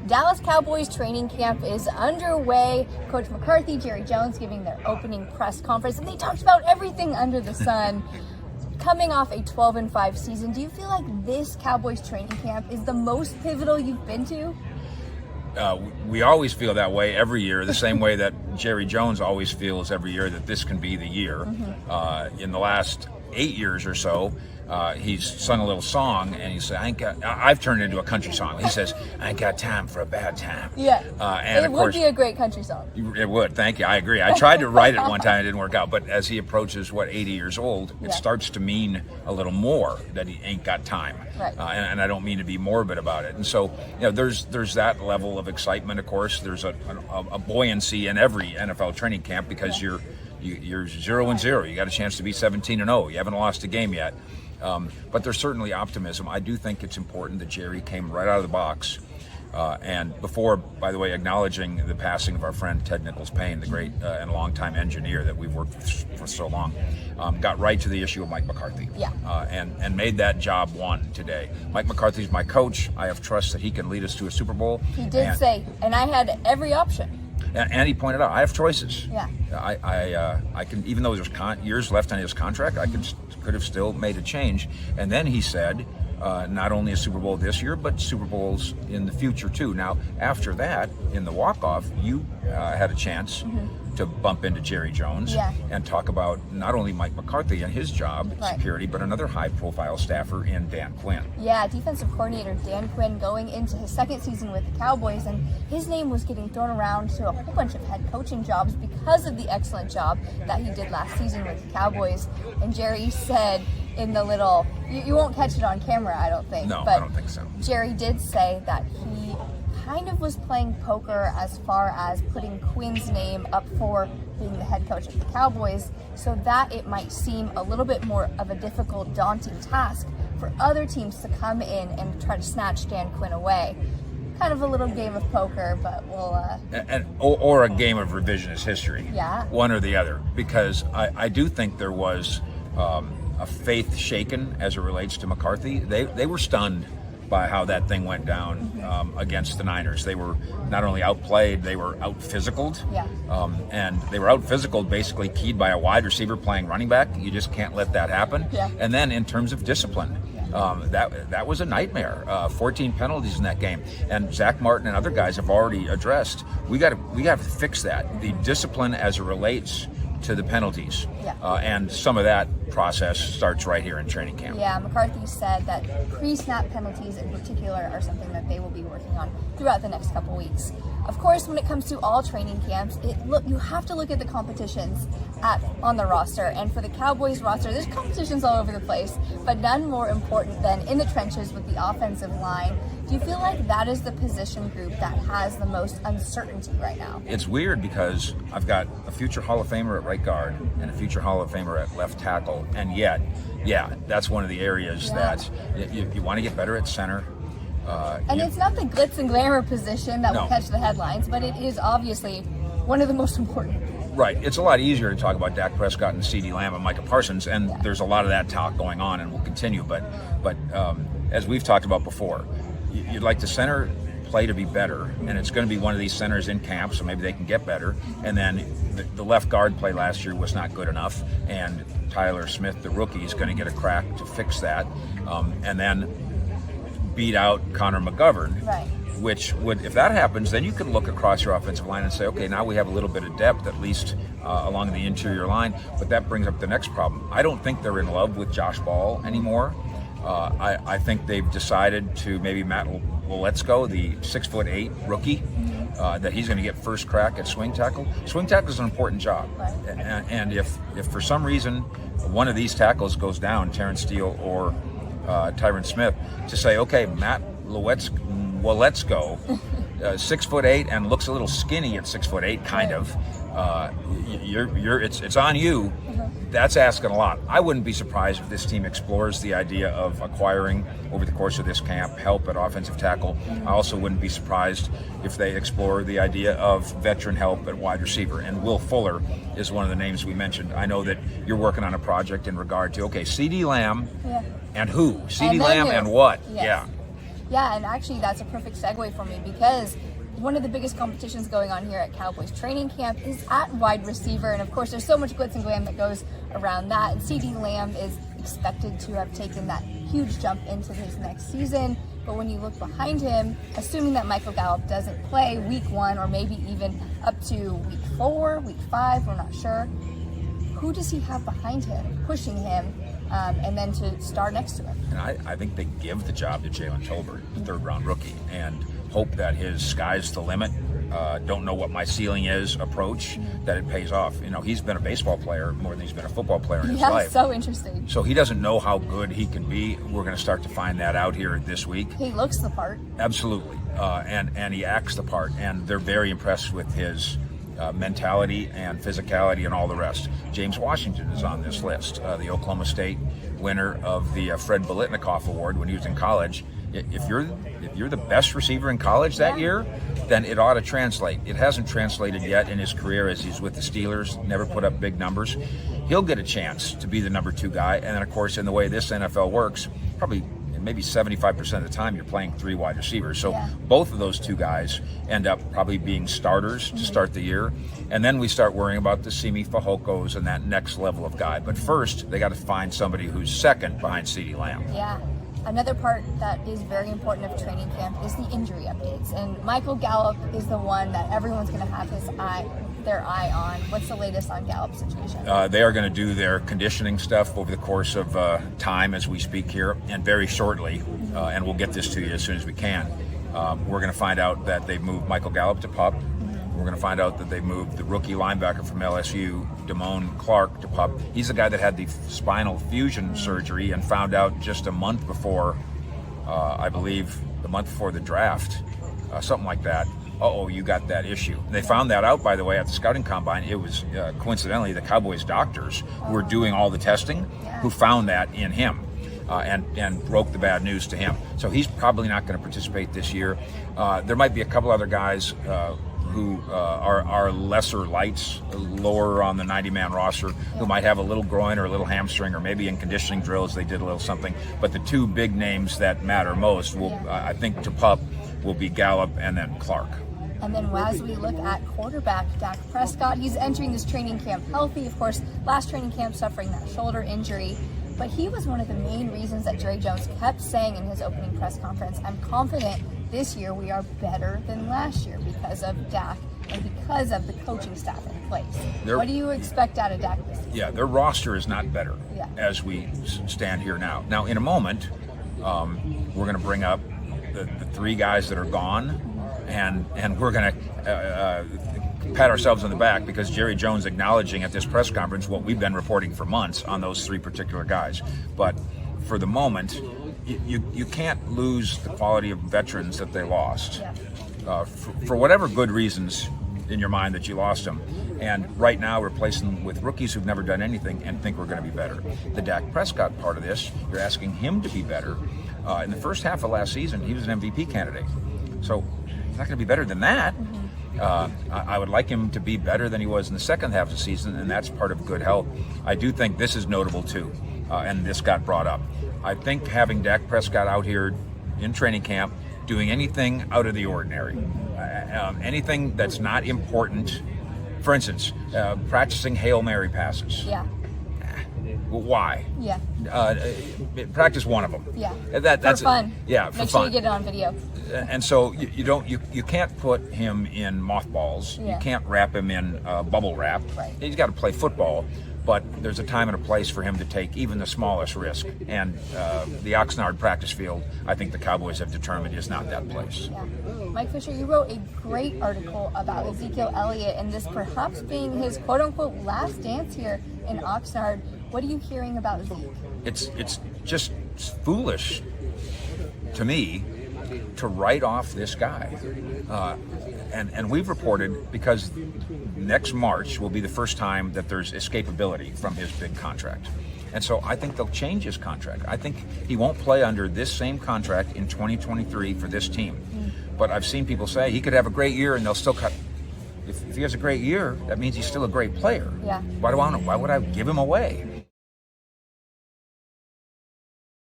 Dallas Cowboys training camp is underway. Coach McCarthy, Jerry Jones giving their opening press conference, and they talked about everything under the sun. Coming off a 12-5 season, do you feel like this Cowboys training camp is the most pivotal you've been to? We always feel that way every year, the same way that Jerry Jones always feels every year that this can be the year. In the last 8 years or so, he's sung a little song, and he said, I've turned it into a country song. He says, I ain't got time for a bad time. Yeah, and it would be a great country song. It would, thank you, I agree. I tried to write it one time, it didn't work out, but as he approaches, 80 years old, it starts to mean a little more that he ain't got time. Right. And I don't mean to be morbid about it. And so, there's that level of excitement, of course. There's a buoyancy in every NFL training camp because you're 0-0. You got a chance to be 17-0. You haven't lost a game yet. But there's certainly optimism. I do think it's important that Jerry came right out of the box. And before, by the way, acknowledging the passing of our friend Ted Nichols-Payne, the great and longtime engineer that we've worked with for so long, got right to the issue of Mike McCarthy. And made that job one today. Mike McCarthy's my coach. I have trust that he can lead us to a Super Bowl. He did say, and I had every option. And he pointed out, I have choices. Yeah. I can, even though there's years left on his contract, I could have still made a change. And then he said, not only a Super Bowl this year, but Super Bowls in the future too. Now, after that, in the walk-off, you had a chance to bump into Jerry Jones and talk about not only Mike McCarthy and his job, security, but another high-profile staffer in Dan Quinn. Yeah, defensive coordinator Dan Quinn going into his second season with the Cowboys, and his name was getting thrown around to a whole bunch of head coaching jobs because of the excellent job that he did last season with the Cowboys. And Jerry said in the little, you won't catch it on camera, I don't think. No, but I don't think so. Jerry did say that he kind of was playing poker as far as putting Quinn's name up for being the head coach of the Cowboys, so that it might seem a little bit more of a difficult, daunting task for other teams to come in and try to snatch Dan Quinn away. Kind of a little game of poker, but we'll... Or a game of revisionist history. Yeah. One or the other, because I do think there was a faith shaken as it relates to McCarthy. They were stunned by how that thing went down against the Niners. They were not only outplayed, they were out-physicaled. Yeah. And they were out-physicaled, basically keyed by a wide receiver playing running back. You just can't let that happen. Yeah. And then in terms of discipline, that was a nightmare. 14 penalties in that game. And Zach Martin and other guys have already addressed, we got to fix that. The discipline as it relates to the penalties. And some of that process starts right here in training camp. Yeah, McCarthy said that pre-snap penalties in particular are something that they will be working on throughout the next couple weeks. Of course, when it comes to all training camps, you have to look at the competitions on the roster. And for the Cowboys roster, there's competitions all over the place, but none more important than in the trenches with the offensive line. Do you feel like that is the position group that has the most uncertainty right now? It's weird because I've got a future Hall of Famer at right guard and a future Hall of Famer at left tackle, and yet, that's one of the areas that you want to get better at center. And it's not the glitz and glamour position that will catch the headlines, but it is obviously one of the most important. Right. It's a lot easier to talk about Dak Prescott and CeeDee Lamb and Micah Parsons, and there's a lot of that talk going on and will continue. But as we've talked about before, you'd like the center play to be better, and it's going to be one of these centers in camp, so maybe they can get better. And then the left guard play last year was not good enough, and Tyler Smith, the rookie, is going to get a crack to fix that. And then beat out Connor McGovern, which would, if that happens, then you can look across your offensive line and say, okay, now we have a little bit of depth, at least along the interior line. But that brings up the next problem. I don't think they're in love with Josh Ball anymore. I think they've decided to maybe Matt Leletsko, the 6'8" rookie, that he's going to get first crack at swing tackle. Swing tackle is an important job. And if for some reason one of these tackles goes down, Terrence Steele or Tyron Smith, to say, okay, Matt Leletsko, 6'8" and looks a little skinny at 6'8", kind of. It's on you. That's asking a lot. I wouldn't be surprised if this team explores the idea of acquiring, over the course of this camp, help at offensive tackle. I also wouldn't be surprised if they explore the idea of veteran help at wide receiver. And Will Fuller is one of the names we mentioned. I know that you're working on a project in regard to, okay, CeeDee Lamb and who? CeeDee Lamb and what? Yes. Yeah, and actually that's a perfect segue for me, because one of the biggest competitions going on here at Cowboys training camp is at wide receiver. And of course, there's so much glitz and glam that goes around that. And CeeDee Lamb is expected to have taken that huge jump into his next season. But when you look behind him, assuming that Michael Gallup doesn't play week 1 or maybe even up to week 4, week 5, we're not sure, who does he have behind him, pushing him, and then to start next to him? And I think they give the job to Jalen Tolbert, the third-round rookie, and hope that his sky's the limit, don't know what my ceiling is approach, that it pays off. You know, he's been a baseball player more than he's been a football player in his life. So interesting. So he doesn't know how good he can be. We're going to start to find that out here this week. He looks the part. Absolutely. And he acts the part. And they're very impressed with his mentality and physicality and all the rest. James Washington is on this list, the Oklahoma State winner of the Fred Biletnikoff Award when he was in college. If you're the best receiver in college that year, then it ought to translate. It hasn't translated yet in his career as he's with the Steelers, never put up big numbers. He'll get a chance to be the number 2 guy. And then, of course, in the way this NFL works, probably maybe 75% of the time you're playing 3 wide receivers. So both of those 2 guys end up probably being starters to start the year. And then we start worrying about the Simi Fehokos and that next level of guy. But first, they got to find somebody who's second behind CeeDee Lamb. Yeah. Another part that is very important of training camp is the injury updates. And Michael Gallup is the one that everyone's going to have their eye on. What's the latest on Gallup's situation? They are going to do their conditioning stuff over the course of time as we speak here, and very shortly, and we'll get this to you as soon as we can. We're going to find out that they've moved Michael Gallup to PUP. We're going to find out that they moved the rookie linebacker from LSU, Damone Clark, to PUP. He's the guy that had the spinal fusion surgery and found out just a month before, I believe, the month before the draft, something like that. You got that issue. And they found that out, by the way, at the scouting combine. It was coincidentally the Cowboys doctors who were doing all the testing who found that in him. And broke the bad news to him. So he's probably not going to participate this year. There might be a couple other guys who are lesser lights, lower on the 90-man roster, who might have a little groin or a little hamstring, or maybe in conditioning drills they did a little something. But the 2 big names that matter most, I think, to PUP, will be Gallup and then Clark. And then as we look at quarterback Dak Prescott, he's entering this training camp healthy. Of course, last training camp suffering that shoulder injury. But he was one of the main reasons that Jerry Jones kept saying in his opening press conference, I'm confident this year we are better than last year because of Dak and because of the coaching staff in place. What do you expect out of Dak this year? Yeah, their roster is not better as we stand here now. Now, in a moment, we're going to bring up the 3 guys that are gone, and we're going to pat ourselves on the back because Jerry Jones acknowledging at this press conference what we've been reporting for months on those 3 particular guys. But for the moment, you can't lose the quality of veterans that they lost for whatever good reasons in your mind that you lost them. And right now replace them with rookies who've never done anything and think we're going to be better. The Dak Prescott part of this, you're asking him to be better. In the first half of last season, he was an MVP candidate. So he's not going to be better than that. I would like him to be better than he was in the second half of the season, and that's part of good health. I do think this is notable too, and this got brought up. I think having Dak Prescott out here in training camp, doing anything out of the ordinary, anything that's not important, for instance, practicing Hail Mary passes. Why? Practice one of them. That's for fun. For Make fun. sure you get it on video. And so you can't put him in mothballs. You can't wrap him in bubble wrap. He's got to play football. But there's a time and a place for him to take even the smallest risk. And the Oxnard practice field, I think the Cowboys have determined, is not that place. Mike Fisher, you wrote a great article about Ezekiel Elliott and this perhaps being his quote-unquote last dance here in Oxnard. What are you hearing about Zeke? It's just foolish to me to write off this guy. And we've reported, because next March will be the first time that there's escapability from his big contract. And so I think they'll change his contract. I think he won't play under this same contract in 2023 for this team. But I've seen people say he could have a great year and they'll still cut. If he has a great year, that means he's still a great player. Why would I give him away?